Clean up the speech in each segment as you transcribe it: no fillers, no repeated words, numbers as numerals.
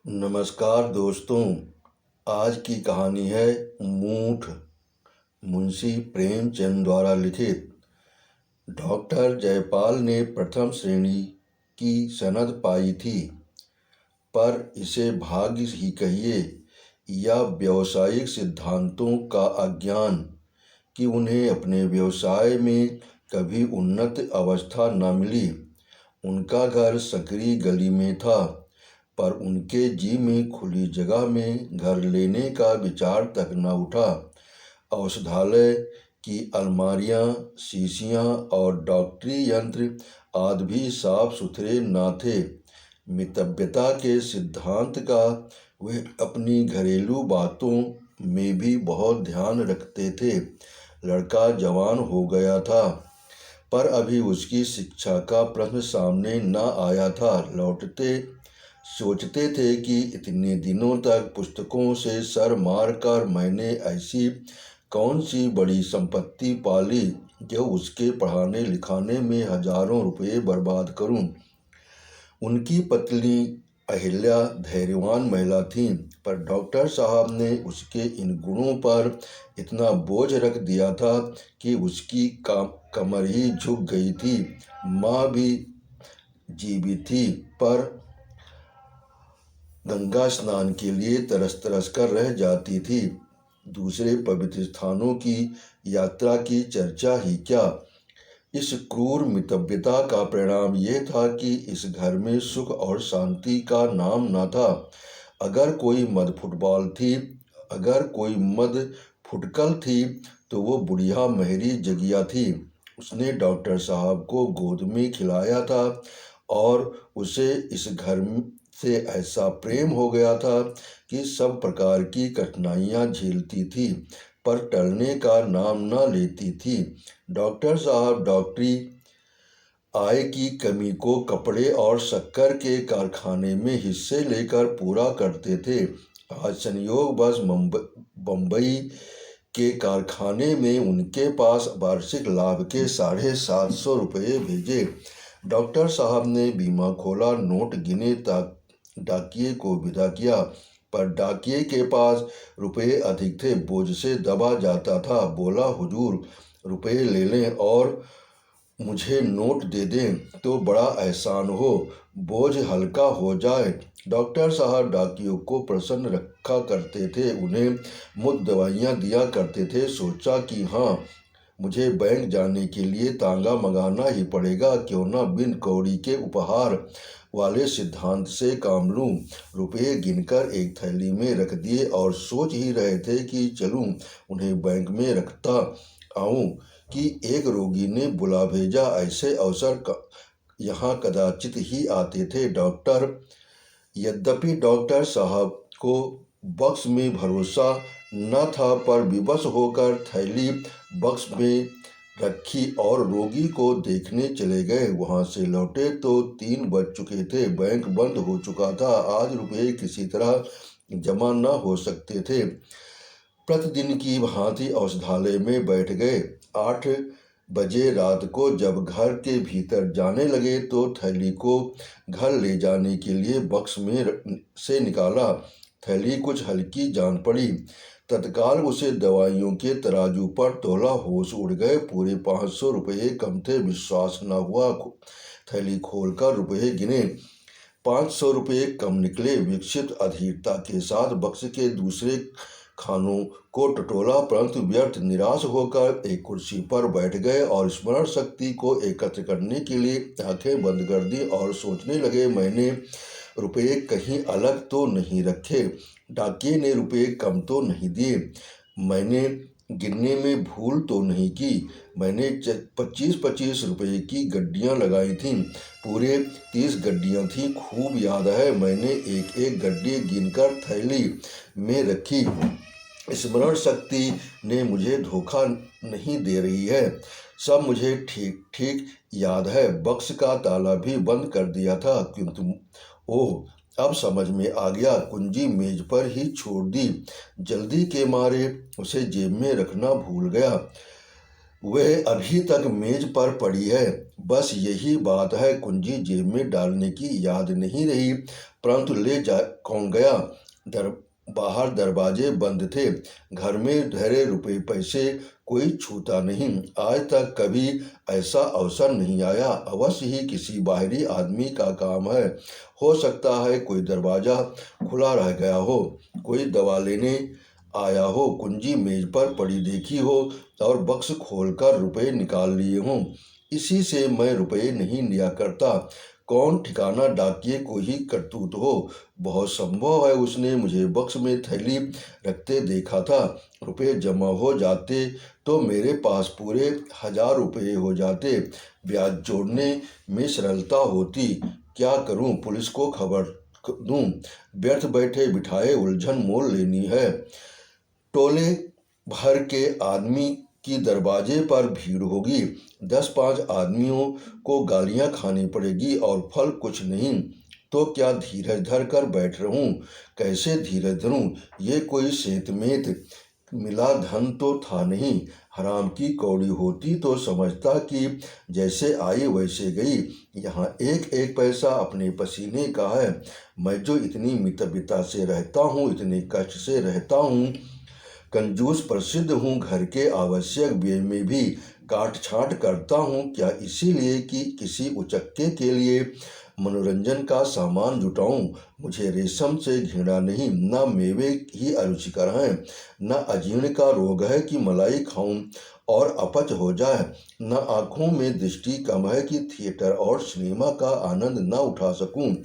नमस्कार दोस्तों। आज की कहानी है मूठ। मुंशी प्रेमचंद द्वारा लिखित। डॉक्टर जयपाल ने प्रथम श्रेणी की सनद पाई थी, पर इसे भाग्य ही कहिए या व्यावसायिक सिद्धांतों का अज्ञान कि उन्हें अपने व्यवसाय में कभी उन्नत अवस्था न मिली। उनका घर सकरी गली में था, पर उनके जी में खुली जगह में घर लेने का विचार तक न उठा। औषधालय की अलमारियां, शीशियां और डॉक्टरी यंत्र आदि भी साफ सुथरे न थे। मितव्यता के सिद्धांत का वे अपनी घरेलू बातों में भी बहुत ध्यान रखते थे। लड़का जवान हो गया था, पर अभी उसकी शिक्षा का प्रश्न सामने न आया था। लौटते सोचते थे कि इतने दिनों तक पुस्तकों से सर मार कर मैंने ऐसी कौन सी बड़ी संपत्ति पाली जो उसके पढ़ाने लिखाने में हजारों रुपये बर्बाद करूं। उनकी पत्नी अहिल्या धैर्यवान महिला थी, पर डॉक्टर साहब ने उसके इन गुणों पर इतना बोझ रख दिया था कि उसकी कमर ही झुक गई थी। माँ भी जीवित थी, पर गंगा स्नान के लिए तरस तरस कर रह जाती थी। दूसरे पवित्र स्थानों की यात्रा की चर्चा ही क्या। इस क्रूर मितव्यता का परिणाम यह था कि इस घर में सुख और शांति का नाम न था। अगर कोई मद फुटकल थी तो वो बुढ़िया मेहरी जगिया थी। उसने डॉक्टर साहब को गोद में खिलाया था और उसे इस घर से ऐसा प्रेम हो गया था कि सब प्रकार की कठिनाइयां झेलती थी, पर टलने का नाम न लेती थी। डॉक्टर साहब डॉक्टरी आय की कमी को कपड़े और शक्कर के कारखाने में हिस्से लेकर पूरा करते थे। आज संयोगवश बम्बई के कारखाने में उनके पास वार्षिक लाभ के 750 रुपये भेजे। डॉक्टर साहब ने बीमा खोला, नोट गिने तक डाकिये को विदा किया, पर डाकिये के पास रुपये अधिक थे। बोझ से दबा जाता था। बोला, हुजूर रुपये ले लें और मुझे नोट दे दें तो बड़ा एहसान हो, बोझ हल्का हो जाए। डॉक्टर साहब डाकियों को प्रसन्न रखा करते थे, उन्हें मुफ्त दवाइयाँ दिया करते थे। सोचा कि हाँ, मुझे बैंक जाने के लिए तांगा मंगाना ही पड़ेगा, क्यों न बिन कौड़ी के उपहार वाले सिद्धांत से काम लूं। रुपये गिनकर एक थैली में रख दिए और सोच ही रहे थे कि चलूं उन्हें बैंक में रखता आऊं कि एक रोगी ने बुला भेजा। ऐसे अवसर यहाँ कदाचित ही आते थे। यद्यपि डॉक्टर साहब को बक्स में भरोसा न था, पर विवश होकर थैली बक्स में रखी और रोगी को देखने चले गए। वहां से लौटे तो 3 बज चुके थे। बैंक बंद हो चुका था। आज रुपये किसी तरह जमा न हो सकते थे। प्रतिदिन की भांति औषधालय में बैठ गए। 8 बजे रात को जब घर के भीतर जाने लगे तो थैली को घर ले जाने के लिए बक्स में से निकाला। थैली कुछ हल्की जान पड़ी। तत्काल उसे दवाइयों के तराजू पर तोला। होश उड़ गए। पूरे 500 रुपये कम थे। विश्वास न हुआ। थैली खोलकर रुपये गिने। 500 रुपये कम निकले। विकसित अधीरता के साथ बक्स के दूसरे खानों को टटोला, परंतु व्यर्थ। निराश होकर एक कुर्सी पर बैठ गए और स्मरण शक्ति को एकत्र करने के लिए आंखें बंद कर दी और सोचने लगे, मैंने रुपये कहीं अलग तो नहीं रखे, डाकिये ने रुपये कम तो नहीं दिए, मैंने गिनने में भूल तो नहीं की, मैंने 25-25 रुपये की गड्डियाँ लगाई थीं, पूरे 30 गड्डियाँ थीं। खूब याद है, मैंने एक एक गड्डी गिनकर थैली में रखी। स्मरण शक्ति ने मुझे धोखा नहीं दे रही है। सब मुझे ठीक ठीक याद है। बक्स का ताला भी बंद कर दिया था, किंतु ओह, अब समझ में आ गया। कुंजी मेज पर ही छोड़ दी। जल्दी के मारे उसे जेब में रखना भूल गया। वह अभी तक मेज पर पड़ी है। बस यही बात है, कुंजी जेब में डालने की याद नहीं रही, परंतु ले जा कौन गया। दर बाहर दरवाजे बंद थे। घर में धरे रुपए पैसे कोई छूता नहीं। आज तक कभी ऐसा अवसर नहीं आया। अवश्य ही किसी बाहरी आदमी का काम है। हो सकता है कोई दरवाजा खुला रह गया हो, कोई दवा लेने आया हो, कुंजी मेज पर पड़ी देखी हो और बक्स खोलकर रुपए निकाल लिए हों। इसी से मैं रुपए नहीं लिया करता। कौन ठिकाना डाकिए को ही करतूत हो। बहुत संभव है उसने मुझे बक्स में थैली रखते देखा था। रुपए जमा हो जाते तो मेरे पास पूरे 1000 रुपये हो जाते। ब्याज जोड़ने में सरलता होती। क्या करूं, पुलिस को खबर दूं? व्यर्थ बैठे बिठाए उलझन मोल लेनी है। टोले भर के आदमी की दरवाजे पर भीड़ होगी। 10-5 आदमियों को गालियां खानी पड़ेगी और फल कुछ नहीं। तो क्या धीरज धर कर बैठ रहूं? कैसे धीरज धरूं? ये कोई सेतमेत मिला धन तो था नहीं। हराम की कौड़ी होती तो समझता कि जैसे आई वैसे गई। यहाँ एक एक पैसा अपने पसीने का है। मैं जो इतनी मितव्यता से रहता हूँ, इतने कष्ट से रहता हूँ, कंजूस प्रसिद्ध हूँ, घर के आवश्यक व्यय में भी काट छांट करता हूँ, क्या इसीलिए कि किसी उचक्के के लिए मनोरंजन का सामान जुटाऊं? मुझे रेशम से घृणा नहीं, न मेवे ही अरुचिकर हैं, न अजीर्ण का रोग है कि मलाई खाऊं और अपच हो जाए, न आँखों में दृष्टि कम है कि थिएटर और सिनेमा का आनंद न उठा सकूं।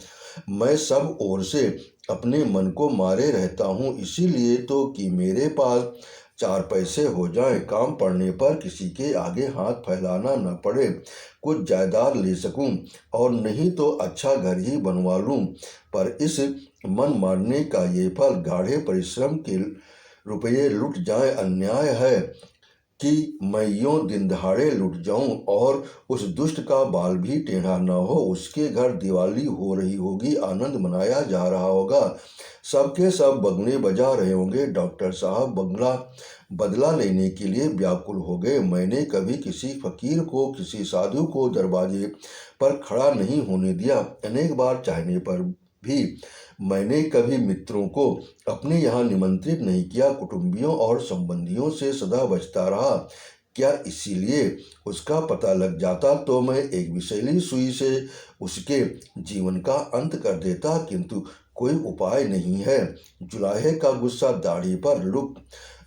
मैं सब ओर से अपने मन को मारे रहता हूँ, इसीलिए तो कि मेरे पास 4 पैसे हो जाएं, काम पड़ने पर किसी के आगे हाथ फैलाना न पड़े, कुछ जायदाद ले सकूं और नहीं तो अच्छा घर ही बनवा लूं। पर इस मन मारने का ये फल, गाढ़े परिश्रम के रुपये लुट जाएं, अन्याय है कि मैं यूं दिन दहाड़े लुट जाऊं और उस दुष्ट का बाल भी टेढ़ा न हो। उसके घर दिवाली हो रही होगी, आनंद मनाया जा रहा होगा, सबके सब बगने बजा रहे होंगे। डॉक्टर साहब बदला लेने के लिए व्याकुल हो गए। मैंने कभी किसी फकीर को, किसी साधु को दरवाजे पर खड़ा नहीं होने दिया। अनेक बार चाहने पर भी मैंने कभी मित्रों को अपने यहाँ निमंत्रित नहीं किया। कुटुंबियों और संबंधियों से सदा बचता रहा। क्या इसीलिए उसका पता लग जाता तो मैं एक विषैली सुई से उसके जीवन का अंत कर देता, किंतु कोई उपाय नहीं है। जुलाहे का गुस्सा दाढ़ी पर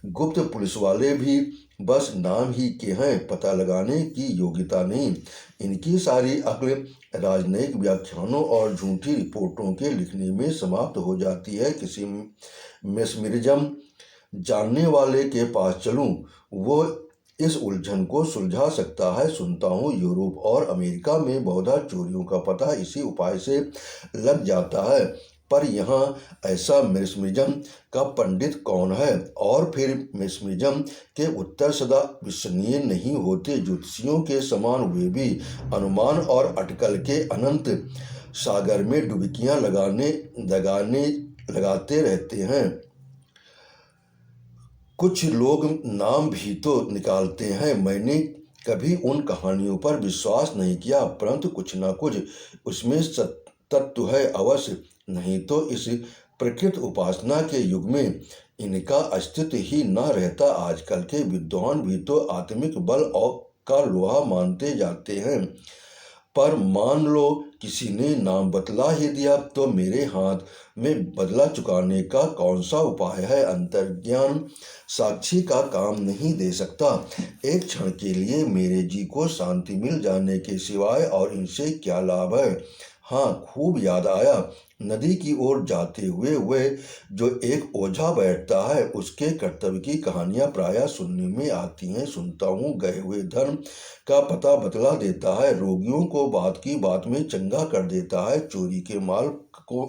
गुप्त पुलिस वाले भी बस नाम ही के हैं, पता लगाने की योग्यता नहीं। इनकी सारी अक्ल राजनयिक व्याख्यानों और झूठी रिपोर्टों के लिखने में समाप्त हो जाती है। किसी मेस्मरिज्म जानने वाले के पास चलूं, वो इस उलझन को सुलझा सकता है। सुनता हूँ यूरोप और अमेरिका में बहुधा चोरियों का पता इसी उपाय से लग जाता है, पर यहाँ ऐसा मेस्मरिज्म का पंडित कौन है? और फिर मेस्मरिज्म के उत्तर सदा विश्वसनीय नहीं होते। ज्योतिषियों के समान वे भी अनुमान और अटकल के अनंत सागर में डुबकियां लगाते रहते हैं। कुछ लोग नाम भी तो निकालते हैं। मैंने कभी उन कहानियों पर विश्वास नहीं किया, परंतु कुछ न कुछ उसमें तत्व है अवश्य। नहीं तो इस प्रकृत उपासना के युग में इनका अस्तित्व ही न रहता। आजकल के विद्वान भी तो आत्मिक बल और का लोहा मानते जाते हैं। पर मान लो किसी ने नाम बतला ही दिया तो मेरे हाथ में बदला चुकाने का कौन सा उपाय है? अंतर्ज्ञान साक्षी का काम नहीं दे सकता। एक क्षण के लिए मेरे जी को शांति मिल जाने के सिवाय और इनसे क्या लाभ है? हाँ, खूब याद आया। नदी की ओर जाते हुए वह जो एक ओझा बैठता है, उसके कर्तव्य की कहानियां प्रायः सुनने में आती हैं। सुनता हूँ गए हुए धर्म का पता बतला देता है, रोगियों को बात की बात में चंगा कर देता है, चोरी के माल को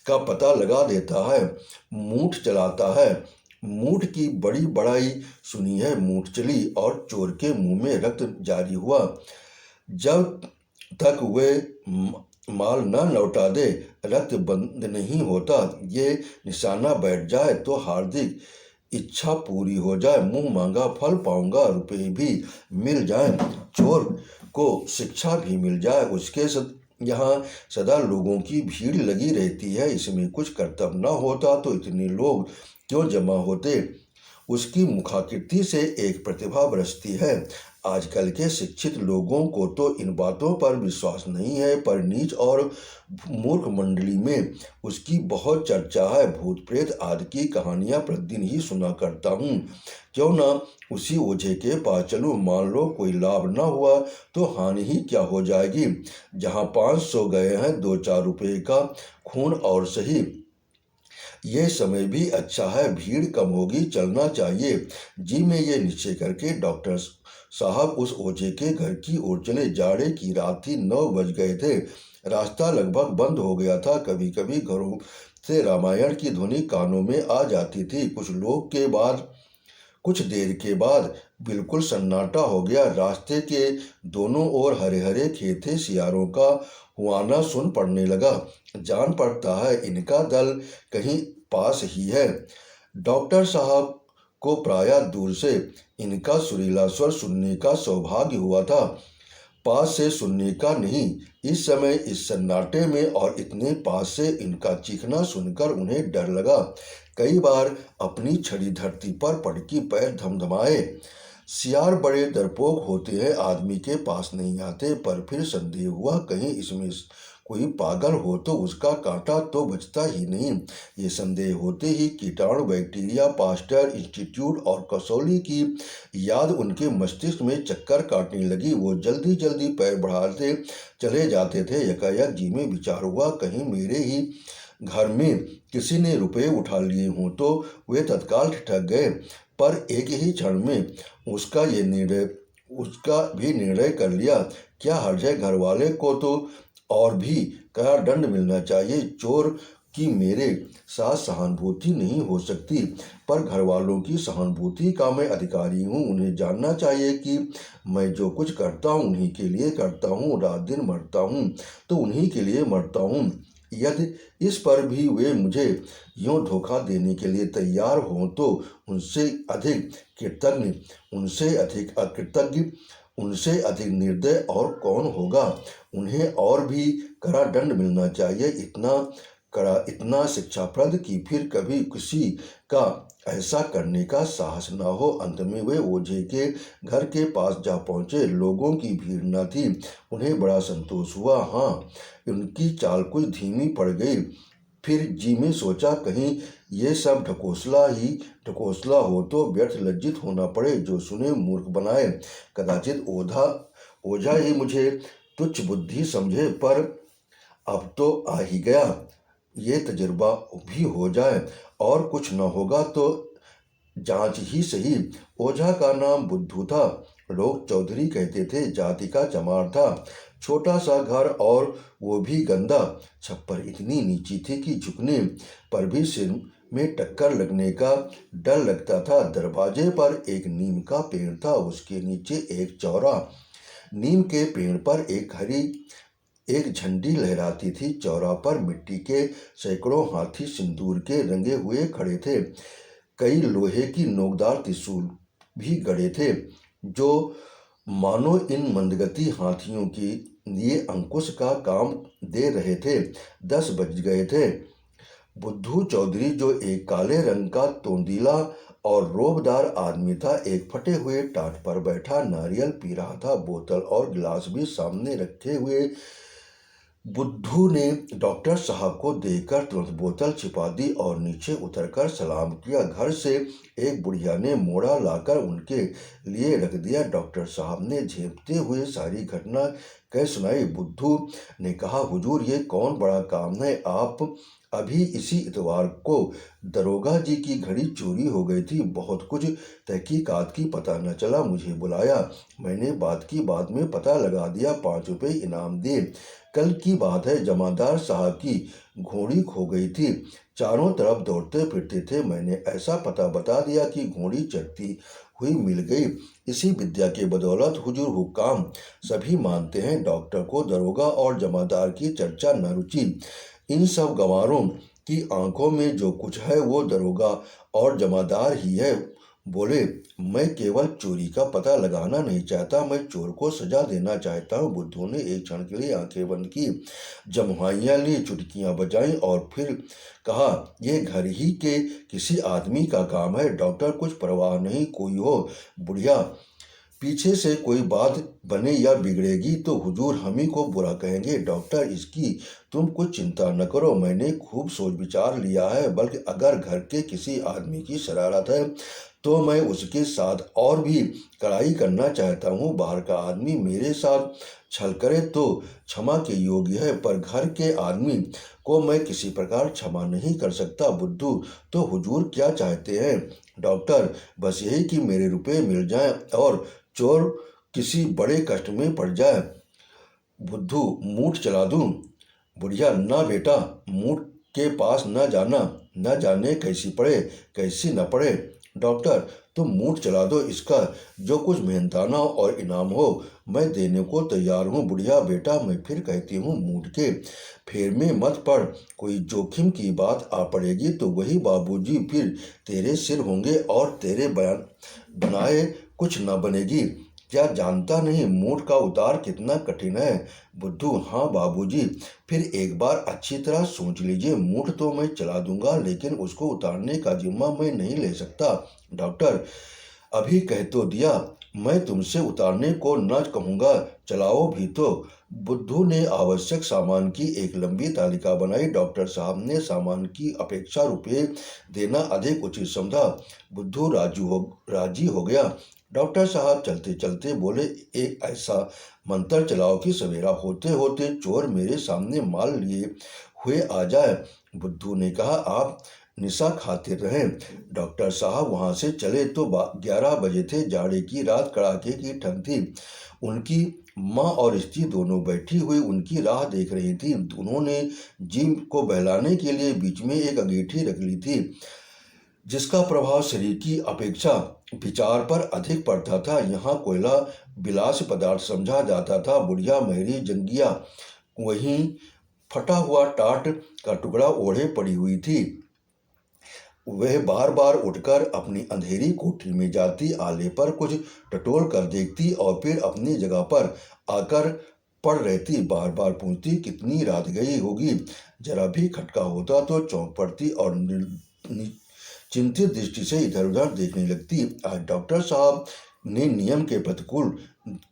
का पता लगा देता है, मूठ चलाता है। मूठ की बड़ी बड़ाई सुनी है। मूठ चली और चोर के मुंह में रक्त जारी हुआ। जब तक वे माल न लौटा दे, रक्त बंद नहीं होता। ये निशाना बैठ जाए तो हार्दिक इच्छा पूरी हो जाए, मुंह मांगा फल पाऊंगा, रुपए भी मिल जाए, चोर को शिक्षा भी मिल जाए, उसके यहाँ सदा लोगों की भीड़ लगी रहती है, इसमें कुछ कर्तव्य न होता तो इतने लोग क्यों जमा होते। उसकी मुखाकृति से एक प्रतिभा बरसती है। आजकल के शिक्षित लोगों को तो इन बातों पर विश्वास नहीं है, पर नीच और मूर्ख मंडली में उसकी बहुत चर्चा है। भूत प्रेत आदि की कहानियां प्रतिदिन ही सुना करता हूँ। क्यों ना उसी ओझे के पास चलूं, मान लो कोई लाभ न हुआ तो हानि ही क्या हो जाएगी। जहाँ 500 गए हैं 2-4 रुपए का खून और सही। ये समय भी अच्छा है, भीड़ कम होगी, चलना चाहिए। जी में ये निश्चय करके डॉक्टर साहब उस ओझे के घर की ओर चले। जाड़े की रात थी, 9 बज गए थे। रास्ता लगभग बंद हो गया था। कभी कभी घरों से रामायण की ध्वनि कानों में आ जाती थी। कुछ देर के बाद बिल्कुल सन्नाटा हो गया। रास्ते के दोनों ओर हरे हरे खेत थे। सियारों का हुआना सुन पड़ने लगा। जान पड़ता है इनका दल कहीं पास ही है। डॉक्टर साहब को प्रायः दूर से इनका सुरीला स्वर सुनने का सौभाग्य हुआ था, पास से सुनने का नहीं। इस समय इस सन्नाटे में और इतने पास से इनका चीखना सुनकर उन्हें डर लगा। कई बार अपनी छड़ी धरती पर पटकी, पैर धमधमाए। सियार बड़े डरपोक होते हैं, आदमी के पास नहीं आते। पर फिर संदेह हुआ कहीं इसमें कोई पागल हो तो उसका कांटा तो बचता ही नहीं। ये संदेह होते ही कीटाणु, बैक्टीरिया, पास्टर इंस्टीट्यूट और कसौली की याद उनके मस्तिष्क में चक्कर काटने लगी। वो जल्दी जल्दी पैर बढ़ाते चले जाते थे। यकायक जी में विचार हुआ कहीं मेरे ही घर में किसी ने रुपए उठा लिए हों तो। वे तत्काल ठिठक गए, पर एक ही क्षण में उसका भी निर्णय कर लिया। क्या हर्ज है, घर वाले को तो और भी कड़ा दंड मिलना चाहिए। चोर की मेरे साथ सहानुभूति नहीं हो सकती, पर घर वालों की सहानुभूति का मैं अधिकारी हूँ। उन्हें जानना चाहिए कि मैं जो कुछ करता हूँ उन्हीं के लिए करता हूँ। रात दिन मरता हूँ तो उन्हीं के लिए मरता हूँ। यदि इस पर भी वे मुझे यूँ धोखा देने के लिए तैयार हों तो उनसे अधिक कृतज्ञ, उनसे अधिक अकृतज्ञ, उनसे अधिक निर्दय और कौन होगा। उन्हें और भी कड़ा दंड मिलना चाहिए, इतना कड़ा, इतना शिक्षाप्रद कि फिर कभी किसी का ऐसा करने का साहस न हो। अंत में वे ओझे के घर के पास जा पहुँचे। लोगों की भीड़ न थी। उन्हें बड़ा संतोष हुआ। हाँ, उनकी चाल कुछ धीमी पड़ गई। फिर जी में सोचा कहीं ये सब ढकोसला हो तो व्यर्थ लज्जित होना पड़े, जो सुने मूर्ख बनाए। कदाचित ओझा ही मुझे तुच्छ बुद्धि समझे, पर अब तो आ ही गया, ये तजुर्बा भी हो जाए। और कुछ न होगा तो जांच ही सही। ओझा का नाम बुद्धू था, लोग चौधरी कहते थे। जाति का चमार था। छोटा सा घर और वो भी गंदा। छप्पर इतनी नीची थी कि झुकने पर भी सिर में टक्कर लगने का डर लगता था। दरवाजे पर एक नीम का पेड़ था, उसके नीचे एक चौरा। नीम के पेड़ पर एक झंडी लहराती थी। चौरा पर मिट्टी के सैकड़ों हाथी सिंदूर के रंगे हुए खड़े थे। कई लोहे की नोकदार त्रिशूल भी गड़े थे, जो मानो इन मंदगति हाथियों के लिए अंकुश का काम दे रहे थे। 10 बज गए थे। बुद्धू चौधरी, जो एक काले रंग का तोंदीला और रोबदार आदमी था, एक फटे हुए टाट पर बैठा नारियल पी रहा था। बोतल और गिलास भी सामने रखे हुए। बुद्धू ने डॉक्टर साहब को देखकर तुरंत बोतल छिपा दी और नीचे उतरकर सलाम किया। घर से एक बुढ़िया ने मोड़ा लाकर उनके लिए रख दिया। डॉक्टर साहब ने झेपते हुए सारी घटना कह सुनाई। बुद्धू ने कहा, हुजूर, ये कौन बड़ा काम है। आप अभी इसी इतवार को दरोगा जी की घड़ी चोरी हो गई थी। बहुत कुछ तहकीकात की, पता न चला। मुझे बुलाया, मैंने बात की बात में पता लगा दिया। 5 रुपये इनाम दिए। कल की बात है, जमादार साहब की घोड़ी खो गई थी। चारों तरफ दौड़ते फिरते थे। मैंने ऐसा पता बता दिया कि घोड़ी चढ़ती हुई मिल गई। इसी विद्या के बदौलत हुजूर हुक्काम सभी मानते हैं। डॉक्टर को दरोगा और जमादार की चर्चा न रुचि। इन सब गंवारों कि आंखों में जो कुछ है वो दरोगा और जमादार ही है। बोले, मैं केवल चोरी का पता लगाना नहीं चाहता, मैं चोर को सजा देना चाहता हूँ। बुद्धू ने एक क्षण के लिए आंखें बंद की, जम्हाइयाँ ली, चुटकियाँ बजाईं और फिर कहा, ये घर ही के किसी आदमी का काम है। डॉक्टर, कुछ परवाह नहीं, कोई हो बुढ़िया पीछे से कोई बात बने या बिगड़ेगी तो हुजूर हम ही को बुरा कहेंगे। डॉक्टर, इसकी तुम कुछ चिंता न करो, मैंने खूब सोच विचार लिया है। बल्कि अगर घर के किसी आदमी की शरारत है तो मैं उसके साथ और भी कड़ाई करना चाहता हूँ। बाहर का आदमी मेरे साथ छल करे तो क्षमा के योग्य है, पर घर के आदमी को मैं किसी प्रकार क्षमा नहीं कर सकता। बुद्धू, तो हुजूर क्या चाहते हैं? डॉक्टर, बस यही कि मेरे रुपए मिल जाएं और चोर किसी बड़े कष्ट में पड़ जाए। बुद्धू, मूठ चला दूं? बुढ़िया, ना बेटा, मूठ के पास न जाना, न जाने कैसी पड़े कैसी न पड़े। डॉक्टर, तुम मूठ चला दो, इसका जो कुछ मेहनताना और इनाम हो मैं देने को तैयार हूँ। बुढ़िया, बेटा मैं फिर कहती हूँ, मूठ के फेर में मत पड़, कोई जोखिम की बात आ पड़ेगी तो वही बाबूजी फिर तेरे सिर होंगे और तेरे बयान बनाए कुछ न बनेगी। क्या जानता नहीं मूठ का उतार कितना कठिन है? बुद्धू, हाँ बाबूजी, फिर एक बार अच्छी तरह सोच लीजिए। मूठ तो मैं चला दूंगा, लेकिन उसको उतारने का जिम्मा मैं नहीं ले सकता। डॉक्टर, अभी कह तो दिया, मैं तुमसे उतारने को न कहूँगा, चलाओ भी तो। बुद्धू ने आवश्यक सामान की एक लंबी तालिका बनाई। डॉक्टर साहब ने सामान की अपेक्षा रुपये देना अधिक उचित समझा। बुद्धू राजी हो गया। डॉक्टर साहब चलते चलते बोले, एक ऐसा मंत्र चलाओ कि सवेरा होते होते चोर मेरे सामने माल लिए हुए आ जाए। बुद्धू ने कहा, आप निशा खाते रहें। डॉक्टर साहब वहां से चले तो 11 बजे थे। जाड़े की रात, कड़ाके की ठंड थी। उनकी माँ और स्त्री दोनों बैठी हुई उनकी राह देख रही थी। उन्होंने जिम को बहलाने के लिए बीच में एक अंगीठी रख ली थी, जिसका प्रभाव शरीर की अपेक्षा विचार पर अधिक पड़ता था। यहाँ कोयला विलास पदार्थ समझा जाता था। बुढ़िया मेरी जंगिया वहीं फटा हुआ टाट का टुकड़ा ओढ़े पड़ी हुई थी। वह बार बार उठकर अपनी अंधेरी कोठरी में जाती, आले पर कुछ टटोल कर देखती और फिर अपनी जगह पर आकर पड़ रहती। बार बार पूछती, कितनी रात गई होगी। जरा भी खटका होता तो चौंक पड़ती और चिंतित दृष्टि से इधर उधर देखने लगती। आज डॉक्टर साहब ने नियम के प्रतिकूल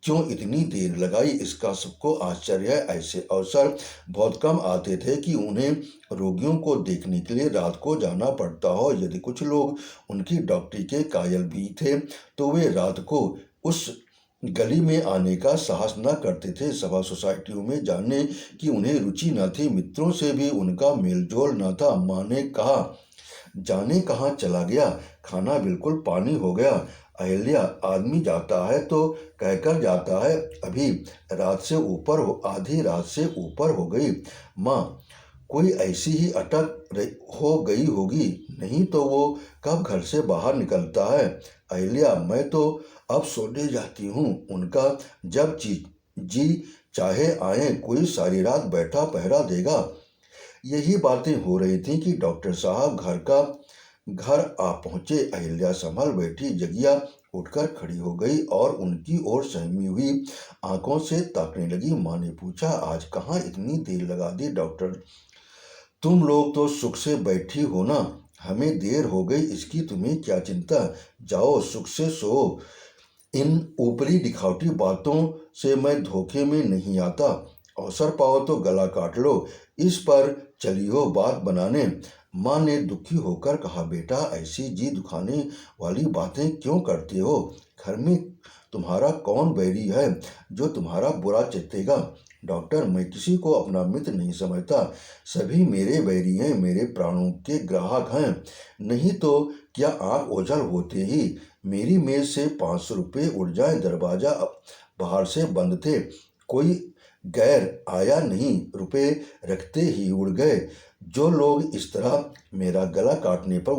क्यों इतनी देर लगाई, इसका सबको आश्चर्य है। ऐसे अवसर बहुत कम आते थे कि उन्हें रोगियों को देखने के लिए रात को जाना पड़ता हो। यदि कुछ लोग उनकी डॉक्टरी के कायल भी थे तो वे रात को उस गली में आने का साहस न करते थे। सभा सोसाइटियों में जाने की उन्हें रुचि न थी, मित्रों से भी उनका मेलजोल न था। माँ ने कहा, जाने कहाँ चला गया, खाना बिल्कुल पानी हो गया। अहिल्या, आदमी जाता है तो कहकर जाता है, अभी रात से ऊपर हो, आधी रात से ऊपर हो गई। माँ, कोई ऐसी ही हो गई होगी, नहीं तो वो कब घर से बाहर निकलता है। अहिल्या, मैं तो अब सोने जाती हूँ, उनका जब जी चाहे आए, कोई सारी रात बैठा पहरा देगा। यही बातें हो रही थी कि डॉक्टर साहब घर आ पहुंचे। अहिल्या संभल बैठी, जगिया उठकर खड़ी हो गई और उनकी ओर सहमी हुई आंखों से ताकने लगी। माँ ने पूछा, आज कहाँ इतनी देर लगा दी? डॉक्टर, तुम लोग तो सुख से बैठी हो ना, हमें देर हो गई इसकी तुम्हें क्या चिंता। जाओ सुख से सो, इन ऊपरी दिखावटी बातों से मैं धोखे में नहीं आता। अवसर पाओ तो गला काट लो, इस पर चली हो बात बनाने। माँ ने दुखी होकर कहा, बेटा ऐसी जी दुखाने वाली बातें क्यों करते हो? घर में तुम्हारा कौन बैरी है जो तुम्हारा बुरा चितेगा? डॉक्टर, मैं किसी को अपना मित्र नहीं समझता, सभी मेरे बैरी हैं, मेरे प्राणों के ग्राहक हैं। नहीं तो क्या आंख ओझल होते ही मेरी मेज से 500 रुपये उड़ जाए। दरवाजा बाहर से बंद थे, कोई गैर आया नहीं, रुपए रखते ही उड़ गए। जो लोग इस तरह मेरा गला काटने पर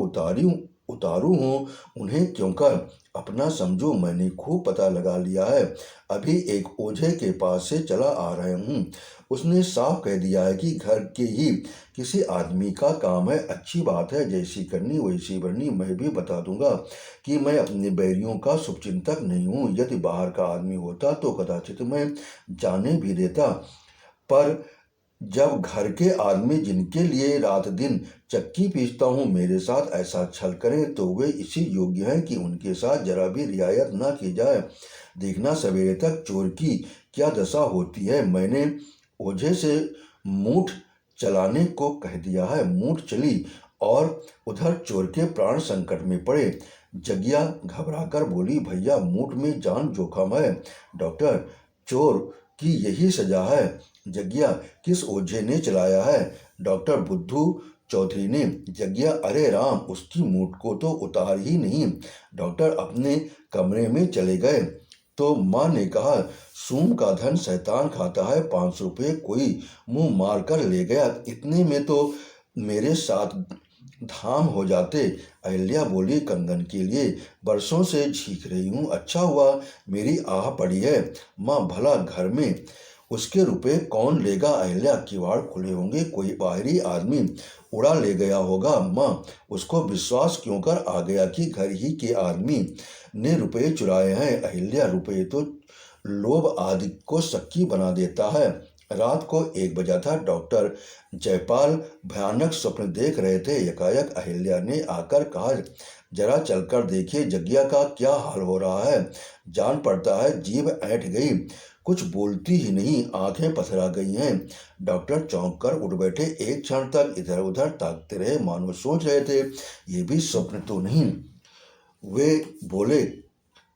उतारू हूँ उन्हें क्यों कर अपना समझो, मैंने खूब पता लगा लिया है। अभी एक ओझे के पास से चला आ रहा हूँ, उसने साफ कह दिया है कि घर के ही किसी आदमी का काम है। अच्छी बात है, जैसी करनी वैसी भरनी। मैं भी बता दूंगा कि मैं अपने बैरियों का शुभचिंतक नहीं हूँ। यदि बाहर का आदमी होता तो कदाचित मैं जाने भी देता, पर जब घर के आदमी, जिनके लिए रात दिन चक्की पीसता हूँ, मेरे साथ ऐसा छल करें तो वे इसी योग्य हैं कि उनके साथ जरा भी रियायत न की जाए। देखना सवेरे तक चोर की क्या दशा होती है। मैंने ओझे से मूठ चलाने को कह दिया है। मूठ चली और उधर चोर के प्राण संकट में पड़े। जगिया घबराकर बोली, भैया मूठ में जान जोखम है। डॉक्टर, चोर की यही सजा है। जगिया, किस ओझे ने चलाया है? डॉक्टर बुद्धू चौधरी ने। जगिया, अरे राम, उसकी मूठ को तो उतार ही नहीं। डॉक्टर अपने कमरे में चले गए तो माँ ने कहा, सूम का धन शैतान खाता है। 500 रुपये कोई मुंह मार कर ले गया, इतने में तो मेरे साथ धाम हो जाते। अहिल्या बोली, कंगन के लिए बरसों से झीक रही हूँ, अच्छा हुआ मेरी आह पड़ी है। माँ, भला घर में उसके रुपए कौन लेगा? अहिल्या, किवाड़ खुले होंगे, कोई बाहरी आदमी उड़ा ले गया होगा। माँ, उसको विश्वास क्यों कर आ गया कि घर ही के आदमी ने रुपए चुराए हैं? अहिल्या, रुपए तो लोभ आदि को शक्की बना देता है। रात को 1 बजा था। डॉक्टर जयपाल भयानक स्वप्न देख रहे थे। एकाएक अहिल्या ने आकर कहा, जरा चलकर देखिए जगिया का क्या हाल हो रहा है। जान पड़ता है जीभ ऐंठ गई, कुछ बोलती ही नहीं, आंखें पथरा गई हैं। डॉक्टर चौंक कर उठ बैठे। एक क्षण तक इधर उधर ताकते रहे, मानो सोच रहे थे ये भी स्वप्न तो नहीं। वे बोले,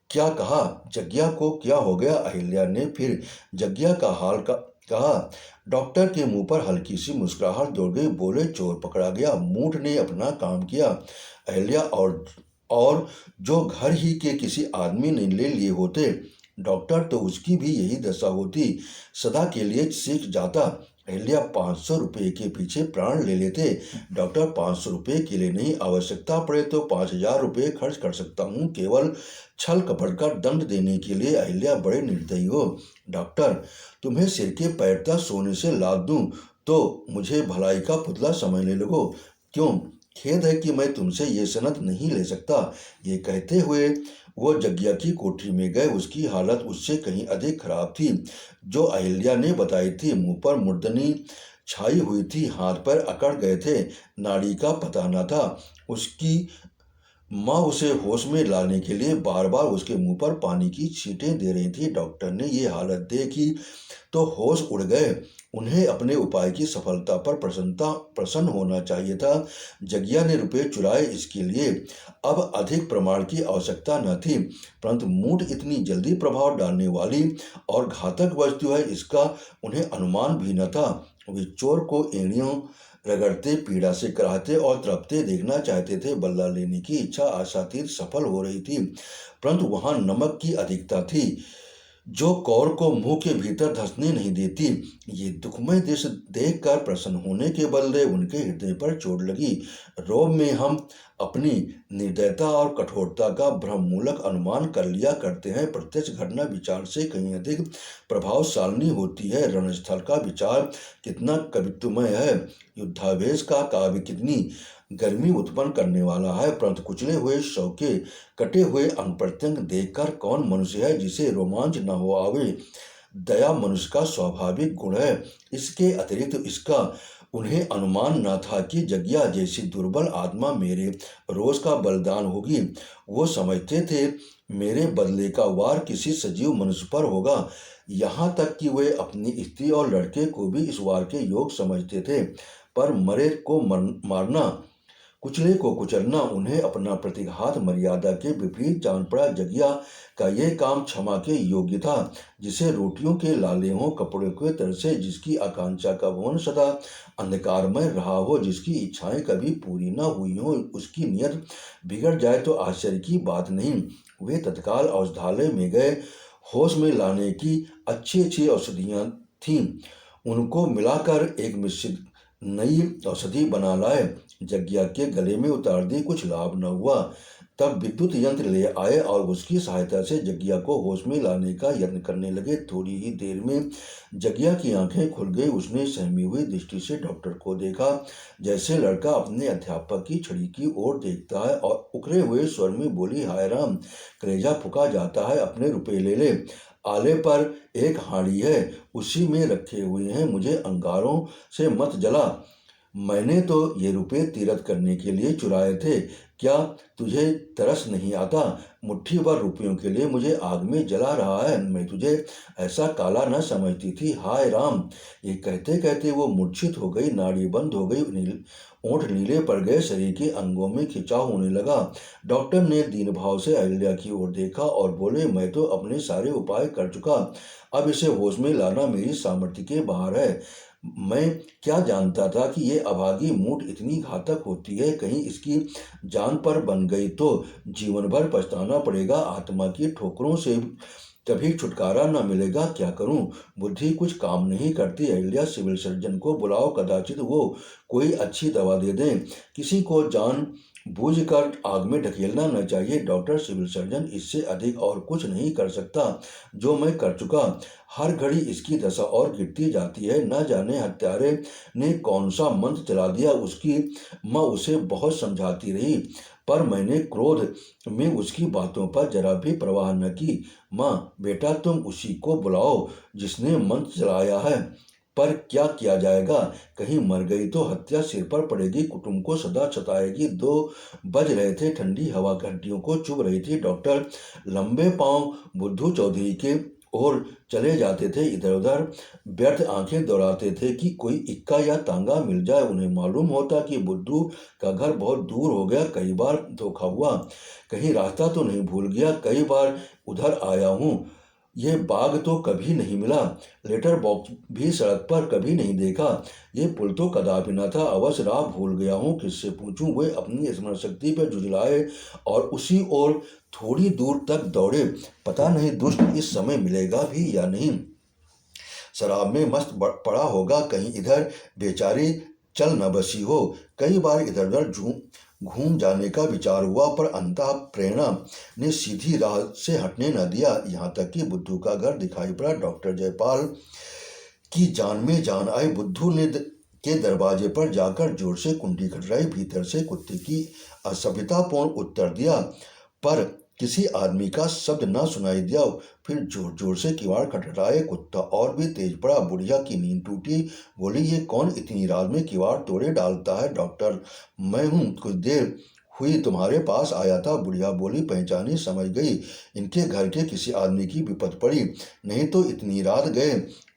क्या कहा? जगिया को क्या हो गया? अहिल्या ने फिर जगिया का हाल कहा। डॉक्टर के मुंह पर हल्की सी मुस्कुराहट दौड़ गई। बोले, चोर पकड़ा गया, मूठ ने अपना काम किया। अहिल्या, और जो घर ही के किसी आदमी ने ले लिए होते डॉक्टर, तो उसकी भी यही दशा होती, सदा के लिए सीख जाता। अहिल्या, 500 रुपये के पीछे प्राण ले लेते। डॉक्टर, 500 रुपये के लिए नहीं, आवश्यकता पड़े तो 5000 रुपये खर्च कर सकता हूँ, केवल छल कपट का दंड देने के लिए। अहिल्या, बड़े निर्दयी हो। डॉक्टर, तुम्हें सिर के पैर तक सोने से लाद दूं तो मुझे भलाई का पुतला समझने लगो। क्यों? खेद है कि मैं तुमसे ये सनद नहीं ले सकता। ये कहते हुए वो जगिया की कोठरी में गए। उसकी हालत उससे कहीं अधिक खराब थी जो अहिल्या ने बताई थी। मुंह पर मुर्दनी छाई हुई थी, हाथ पैर अकड़ गए थे, नाड़ी का पता न था। उसकी माँ उसे होश में लाने के लिए बार बार उसके मुंह पर पानी की छींटें दे रही थी। डॉक्टर ने ये हालत देखी तो होश उड़ गए। उन्हें अपने उपाय की सफलता पर प्रसन्न होना चाहिए था। जगिया ने रुपये चुराए, इसके लिए अब अधिक प्रमाण की आवश्यकता न थी, परंतु मूठ इतनी जल्दी प्रभाव डालने वाली और घातक वस्तु है, इसका उन्हें अनुमान भी न था। वे चोर को एड़ियों रगड़ते, पीड़ा से कराहते और तड़पते देखना चाहते थे। बदला लेने की इच्छा आशातीत सफल हो रही थी, परंतु वहां नमक की अधिकता थी जो कौर को मुंह के भीतर धंसने नहीं देती। ये दुखमय दृश्य देखकर प्रसन्न होने के बदले उनके हृदय पर चोट लगी। रोब में हम अपनी निर्दयता और कठोरता का भ्रममूलक अनुमान कर लिया करते हैं। प्रत्यक्ष घटना विचार से कहीं अधिक प्रभावशालिनी होती है। रणस्थल का विचार कितना कवित्वमय है, युद्धावेश का काव्य कितनी गर्मी उत्पन्न करने वाला है, परंतु कुचले हुए शव के कटे हुए अंग प्रत्यंग देखकर कौन मनुष्य है जिसे रोमांच न हो आवे। दया मनुष्य का स्वाभाविक गुण है। इसके अतिरिक्त इसका उन्हें अनुमान न था कि जगिया जैसी दुर्बल आत्मा मेरे रोज का बलिदान होगी। वो समझते थे मेरे बदले का वार किसी सजीव मनुष्य पर होगा। यहाँ तक कि वे अपनी स्त्री और लड़के को भी इस वार के योग समझते थे। पर मरे को मारना, कुचले को कुचलना उन्हें अपना प्रतिघात मर्यादा के विपरीत जान पड़ा। जगिया का यह काम क्षमा के योग्य था। जिसे रोटियों के लाले हों, कपड़ों के तरसे, जिसकी आकांक्षा का भवन सदा अंधकारमय रहा हो, जिसकी इच्छाएं कभी पूरी न हुई हो, उसकी नियत बिगड़ जाए तो आश्चर्य की बात नहीं। वे तत्काल औषधालय में गए। होश में लाने की अच्छी अच्छी औषधियाँ थीं, उनको मिलाकर एक मिश्रित नई औषधि बना लाए। जगिया के गले में उतार दी, कुछ लाभ न हुआ। तब विद्युत यंत्र ले आए और उसकी सहायता से जग्गिया को होश में लाने का यत्न करने लगे। थोड़ी ही देर में जग्गिया की आंखें खुल गई। उसने सहमी हुई दृष्टि से डॉक्टर को देखा, जैसे लड़का अपने अध्यापक की छड़ी की ओर देखता है, और उकरे हुए स्वर में बोली, हाय राम, कलेजा फूका जाता है, अपने रुपए ले ले। आले पर एक हांडी है, उसी में रखे हुए हैं, मुझे अंगारों से मत जला। मैंने तो ये रुपए तीरथ करने के लिए चुराए थे। क्या तुझे तरस नहीं आता? मुट्ठी भर रुपयों के लिए मुझे आग में जला रहा है। मैं तुझे ऐसा काला न समझती थी। हाय राम। ये कहते कहते वो मूर्छित हो गई, नाड़ी बंद हो गई, ओंठ नीले पड़ गए, शरीर के अंगों में खिंचाव होने लगा। डॉक्टर ने दीन भाव से अहिल्या की ओर देखा और बोले, मैं तो अपने सारे उपाय कर चुका, अब इसे होश में लाना मेरी सामर्थ्य के बाहर है। मैं क्या जानता था कि ये अभागी मूठ इतनी घातक होती है। कहीं इसकी जान पर बन गई तो जीवन भर पछताना पड़ेगा। आत्मा की ठोकरों से कभी छुटकारा न मिलेगा। क्या करूं? बुद्धि कुछ काम नहीं करती। अहिल्या, सिविल सर्जन को बुलाओ, कदाचित वो कोई अच्छी दवा दे दें। किसी को जान बूझ कर आग में ढकेलना न चाहिए। डॉक्टर, सिविल सर्जन, इससे अधिक और कुछ नहीं कर सकता जो मैं कर चुका। हर घड़ी इसकी दशा और गिरती जाती है। न जाने हत्यारे ने कौन सा मंत्र चला दिया। उसकी माँ उसे बहुत समझाती रही, पर मैंने क्रोध में उसकी बातों पर जरा भी परवाह न की। माँ, बेटा, तुम उसी को बुलाओ जिसने मंत्र चलाया है। पर क्या किया जाएगा? कहीं मर गई तो हत्या सिर पर पड़ेगी, कुटुंब को सदा सताएगी। 2 बज रहे थे, ठंडी हवा घंटियों को चुभ रही थी। डॉक्टर लंबे पांव बुद्धू चौधरी के ओर चले जाते थे, इधर उधर व्यर्थ आंखें दौड़ाते थे कि कोई इक्का या तांगा मिल जाए। उन्हें मालूम होता कि बुद्धू का घर बहुत दूर हो गया। कई बार धोखा हुआ, कहीं रास्ता तो नहीं भूल गया। कई बार उधर आया हूँ, ये बाग तो कभी नहीं मिला। लेटर बॉक्स भी सड़क पर कभी नहीं देखा। ये पुल तो कदापि न था। अवश्य राह भूल गया हूँ, किससे पूछूं? वे अपनी स्मरण शक्ति पर जुझलाए और उसी ओर थोड़ी दूर तक दौड़े। पता नहीं दुष्ट इस समय मिलेगा भी या नहीं। शराब में मस्त पड़ा होगा, कहीं इधर बेचारी चल न बसी हो। कई बार इधर उधर घूम जाने का विचार हुआ, पर अंतः प्रेरणा ने सीधी राह से हटने न दिया। यहाँ तक कि बुद्धू का घर दिखाई पड़ा। डॉक्टर जयपाल की जान में जान आई। बुद्धू ने के दरवाजे पर जाकर जोर से कुंडी खटखटाई। भीतर से कुत्ते की असभ्यतापूर्ण उत्तर दिया, पर किसी आदमी का शब्द न सुनाई दिया। फिर जोर जोर से किवाड़ खटखटाए। कुत्ता और भी तेज पड़ा। बुढ़िया की नींद टूटी। बोली, ये कौन इतनी रात में किवाड़ तोड़े डालता है? डॉक्टर, मैं हूँ, कुछ देर हुई तुम्हारे पास आया था। बुढ़िया बोली, पहचानी, समझ गई, इनके घर के किसी आदमी की विपत पड़ी, नहीं तो इतनी रात गए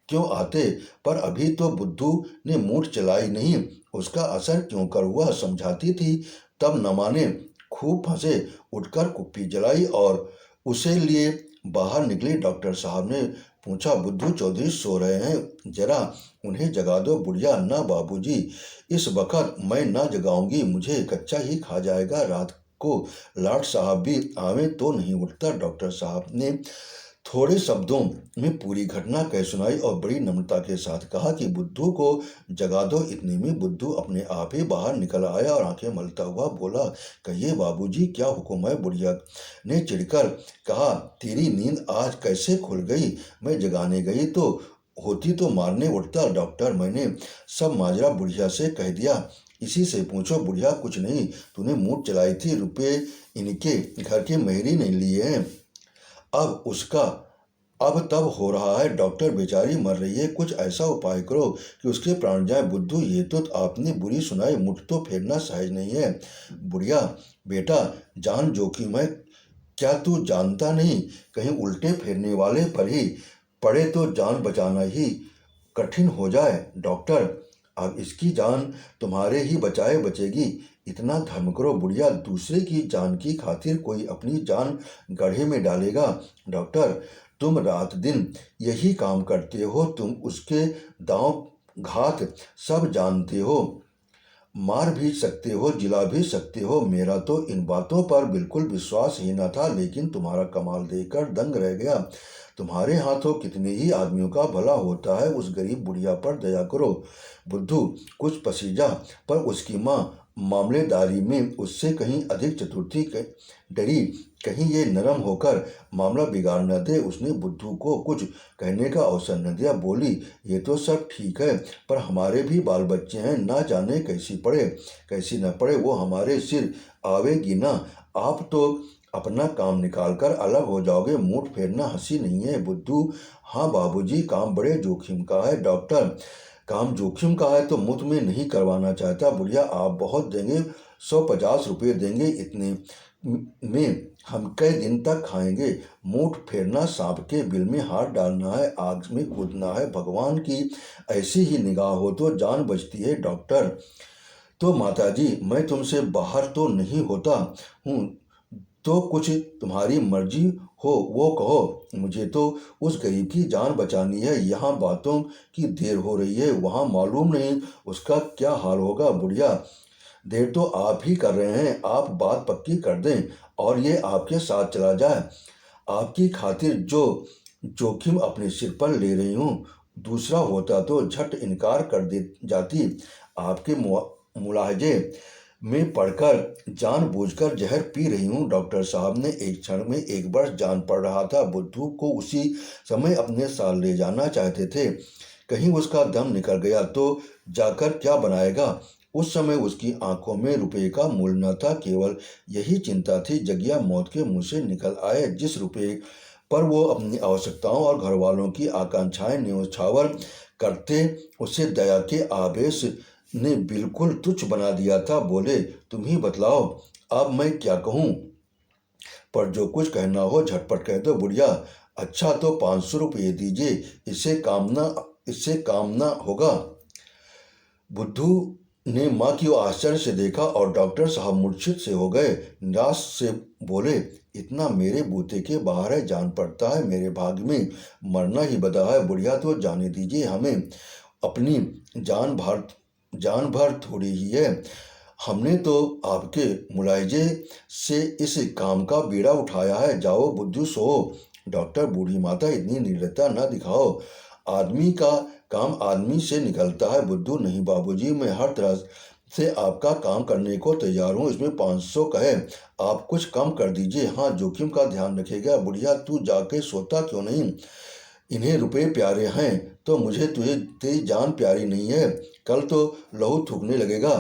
क्यों आते? पर अभी तो बुद्धू ने मूठ चलाई नहीं, उसका असर क्यों कर हुआ? समझाती थी तब न माने। खूब फंसे। उठकर कुप्पी जलाई और उसे लिए बाहर निकली। डॉक्टर साहब ने पूछा, बुद्धू चौधरी सो रहे हैं, जरा उन्हें जगा दो। बुढ़िया, ना बाबूजी, इस वक्त मैं ना जगाऊंगी, मुझे कच्चा ही खा जाएगा। रात को लाट साहब भी आवे तो नहीं उठता। डॉक्टर साहब ने थोड़े शब्दों में पूरी घटना कह सुनाई और बड़ी नम्रता के साथ कहा कि बुद्धू को जगा दो। इतने में बुद्धू अपने आप ही बाहर निकल आया और आंखें मलता हुआ बोला, कहिए बाबूजी, क्या हुक्म है? बुढ़िया ने चिढ़कर कहा, तेरी नींद आज कैसे खुल गई? मैं जगाने गई तो होती तो मारने उठता। डॉक्टर, मैंने सब माजरा बुढ़िया से कह दिया, इसी से पूछो। बुढ़िया, कुछ नहीं, तूने मूठ चलाई थी, रुपये इनके घर के मेहरी नहीं लिए हैं, अब उसका अब तब हो रहा है। डॉक्टर, बेचारी मर रही है, कुछ ऐसा उपाय करो कि उसके प्राण जाए। बुद्धू, ये तो आपने बुरी सुनाई, मुठ तो फेरना सहज नहीं है। बुढ़िया, बेटा, जान जोखिम है, क्या तू जानता नहीं? कहीं उल्टे फेरने वाले पर ही पड़े तो जान बचाना ही कठिन हो जाए। डॉक्टर, अब इसकी जान तुम्हारे ही बचाए बचेगी, इतना धर्म करो। बुढ़िया, दूसरे की जान की खातिर कोई अपनी जान गड्ढे में डालेगा? डॉक्टर, तुम रात दिन यही काम करते हो, तुम उसके दांव घात सब जानते हो, मार भी सकते हो, जिला भी सकते हो। मेरा तो इन बातों पर बिल्कुल विश्वास ही न था, लेकिन तुम्हारा कमाल देखकर दंग रह गया। तुम्हारे हाथों कितने ही आदमियों का भला होता है, उस गरीब बुढ़िया पर दया करो। बुद्धू कुछ पसीजा, पर उसकी माँ मामलेदारी में उससे कहीं अधिक चतुर्थी डरी, कहीं ये नरम होकर मामला बिगाड़ न दे। उसने बुद्धू को कुछ कहने का अवसर न दिया। बोली, ये तो सब ठीक है, पर हमारे भी बाल बच्चे हैं, ना जाने कैसी पड़े कैसी न पड़े, वो हमारे सिर आवेगी ना। आप तो अपना काम निकाल कर अलग हो जाओगे, मुंह फेरना हंसी नहीं है। बुद्धू, हाँ बाबूजी, काम बड़े जोखिम का है। डॉक्टर, काम जोखिम का है तो मुफ्त में नहीं करवाना चाहता। बुढ़िया, आप बहुत देंगे, 150 रुपये देंगे, इतने में हम कई दिन तक खाएंगे। मुंह फेरना, सांप के बिल में हाथ डालना है, आग में कूदना है। भगवान की ऐसी ही निगाह हो तो जान बचती है। डॉक्टर, तो माताजी, मैं तुमसे बाहर तो नहीं होता हूँ, तो कुछ तुम्हारी मर्जी हो वो कहो। मुझे तो उस गरीब की जान बचानी है। यहाँ बातों की देर हो रही है, वहाँ मालूम नहीं उसका क्या हाल होगा। बुढ़िया, देर तो आप ही कर रहे हैं, आप बात पक्की कर दें और ये आपके साथ चला जाए। आपकी खातिर जो जोखिम अपने सिर पर ले रही हूँ, दूसरा होता तो झट इनकार कर दे जाती। आपके मुलाहजे में पढ़कर जानबूझकर जहर पी रही हूँ। डॉक्टर साहब ने एक क्षण में एक वर्ष जान पड़ रहा था। बुद्धू को उसी समय अपने साथ ले जाना चाहते थे। कहीं उसका दम निकल गया तो जाकर क्या बनाएगा। उस समय उसकी आंखों में रुपये का मूल न था, केवल यही चिंता थी, जगिया मौत के मुंह से निकल आए। जिस रुपये पर वो अपनी आवश्यकताओं और घर वालों की आकांक्षाएं न्योछावर करते, उसे दया के आवेश ने बिल्कुल तुच्छ बना दिया था। बोले, तुम ही बतलाओ, अब मैं क्या कहूँ। पर जो कुछ कहना हो झटपट कह दो। बुढ़िया, अच्छा तो 500 रुपये दीजिए, इससे काम ना होगा। बुद्धू ने माँ की ओर आश्चर्य से देखा और डॉक्टर साहब मूर्छित से हो गए। निराश से बोले, इतना मेरे बूते के बाहर है, जान पड़ता है मेरे भाग्य में मरना ही बदा है। बुढ़िया, तो जाने दीजिए हमें, अपनी जान भर थोड़ी ही है। हमने तो आपके मुलायजे से इस काम का बीड़ा उठाया है। जाओ बुद्धू, सो। डॉक्टर, बूढ़ी माता, इतनी निर्दयता न दिखाओ, आदमी का काम आदमी से निकलता है। बुद्धू, नहीं बाबूजी, मैं हर तरह से आपका काम करने को तैयार हूँ, इसमें 500 कहे, आप कुछ कम कर दीजिए। हाँ, जोखिम का ध्यान रखिएगा। बुढ़िया, तू जाके सोता क्यों नहीं। इन्हें रुपये प्यारे हैं तो मुझे तेरी जान प्यारी नहीं है। कल तो लहू थूकने लगेगा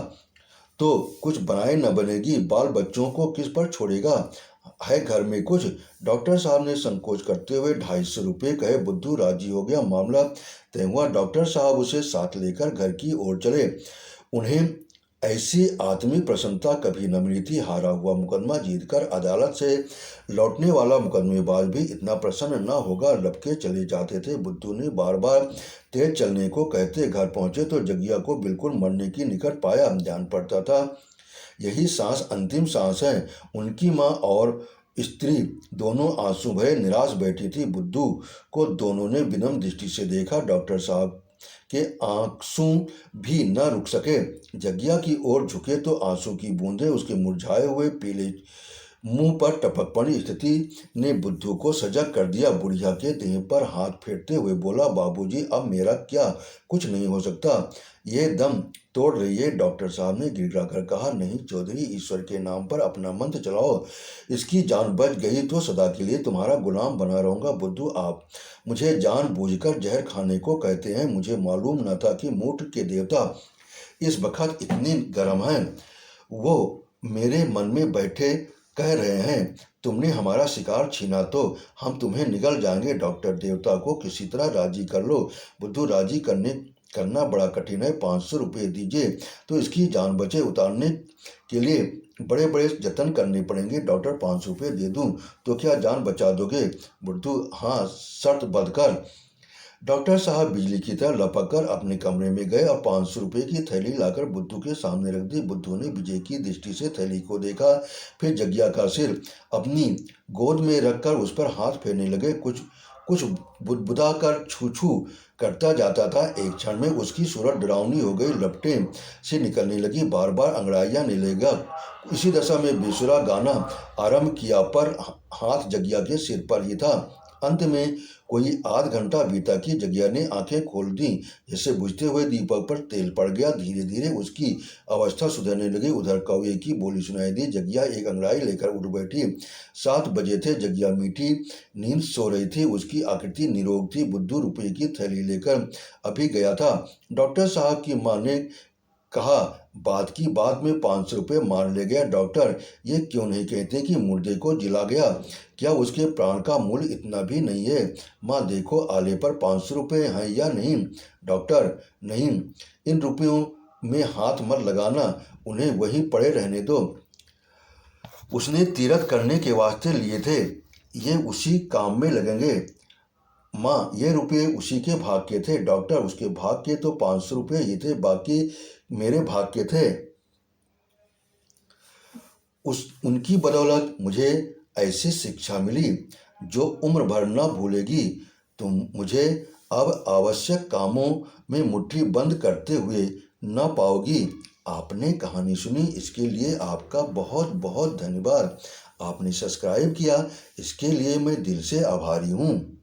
तो कुछ बनाए न बनेगी। बाल बच्चों को किस पर छोड़ेगा, है घर में कुछ। डॉक्टर साहब ने संकोच करते हुए 250 रुपये कहे। बुद्धू राजी हो गया। मामला तय हुआ। डॉक्टर साहब उसे साथ लेकर घर की ओर चले। उन्हें ऐसी आत्मिक प्रसन्नता कभी न मिली थी। हारा हुआ मुकदमा जीतकर अदालत से लौटने वाला मुकदमेबाज भी इतना प्रसन्न न होगा। लपके चले जाते थे। बुद्धू ने बार बार तेज चलने को कहते। घर पहुंचे तो जगिया को बिल्कुल मरने की निकट पाया। जान पड़ता था यही सांस अंतिम सांस है। उनकी माँ और स्त्री दोनों आंसू भरे निराश बैठी थी। बुद्धू को दोनों ने विनम्र दृष्टि से देखा। डॉक्टर साहब के आंसू भी न रुक सके। जगिया की ओर झुके तो आंसू की बूंदें उसके मुरझाए हुए पीले मुंह पर टपक पड़ी। स्थिति ने बुद्धू को सजग कर दिया। बुढ़िया के देह पर हाथ फेरते हुए बोला, बाबूजी, अब मेरा क्या, कुछ नहीं हो सकता, ये दम तोड़ रही है। डॉक्टर साहब ने गिड़गिड़ा कर कहा, नहीं चौधरी, ईश्वर के नाम पर अपना मंत्र चलाओ, इसकी जान बच गई तो सदा के लिए तुम्हारा गुलाम बना रहूंगा। बुद्धू, आप मुझे जानबूझकर जहर खाने को कहते हैं। मुझे मालूम न था कि मूठ के देवता इस वक्त इतने गर्म हैं। वो मेरे मन में बैठे कह रहे हैं, तुमने हमारा शिकार छीना तो हम तुम्हें निगल जाएंगे। डॉक्टर, देवता को किसी तरह राजी कर लो। बुद्धू, राजी करना बड़ा कठिन है। 500 रुपये दीजिए तो इसकी जान बचे। उतारने के लिए बड़े बड़े जतन करने पड़ेंगे। डॉक्टर, 500 रुपये दे दूं तो क्या जान बचा दोगे। बुद्धू, हाँ, शर्त बंधकर। डॉक्टर साहब बिजली की तरह लपक कर अपने कमरे में गए और 500 रुपये की थैली लाकर बुद्धू के सामने रख दी। बुद्धू ने विजय की दृष्टि से थैली को देखा, फिर जगिया का सिर अपनी गोद में रखकर उस पर हाथ फेरने लगे। कुछ कुछ बुदबुदा कर छू छू करता जाता था। एक क्षण में उसकी सूरत डरावनी हो गई, लपटें से निकलने लगी, बार बार अंगड़ाइयाँ ने लगा। इसी दशा में बेसुरा गाना आरंभ किया, पर हाथ जगिया के सिर पर ही था। अंत में कोई आध घंटा बीता कि जग्गिया ने आंखें खोल दी। जैसे बुझते हुए दीपक पर तेल पड़ गया। धीरे धीरे उसकी अवस्था सुधरने लगी। उधर कौवे की बोली सुनाई दी। जग्गिया एक अंगड़ाई लेकर उठ बैठी। 7 बजे थे। जग्गिया मीठी नींद सो रही थी। उसकी आकृति निरोग थी। बुद्धू रुपये की थैली लेकर अभी गया था। डॉक्टर साहब की माँ ने कहा, बात की बात में 500 रुपये मार ले गया। डॉक्टर, ये क्यों नहीं कहते कि मुर्दे को जिला गया? क्या उसके प्राण का मूल्य इतना भी नहीं है? माँ देखो, आले पर 500 रुपये हैं या नहीं? डॉक्टर, नहीं, इन रुपयों में हाथ मत लगाना, उन्हें वहीं पड़े रहने दो। उसने तीरथ करने के वास्ते लिए थे, ये उसी काम में लगेंगे। माँ, ये रुपये उसी के भाग के थे। डॉक्टर, उसके भाग के तो 500 रुपये ही थे, बाकी मेरे भाग के थे। उनकी बदौलत मुझे ऐसी शिक्षा मिली जो उम्र भर न भूलेगी। तुम मुझे अब आवश्यक कामों में मुट्ठी बंद करते हुए न पाओगी। आपने कहानी सुनी, इसके लिए आपका बहुत बहुत धन्यवाद। आपने सब्सक्राइब किया, इसके लिए मैं दिल से आभारी हूँ।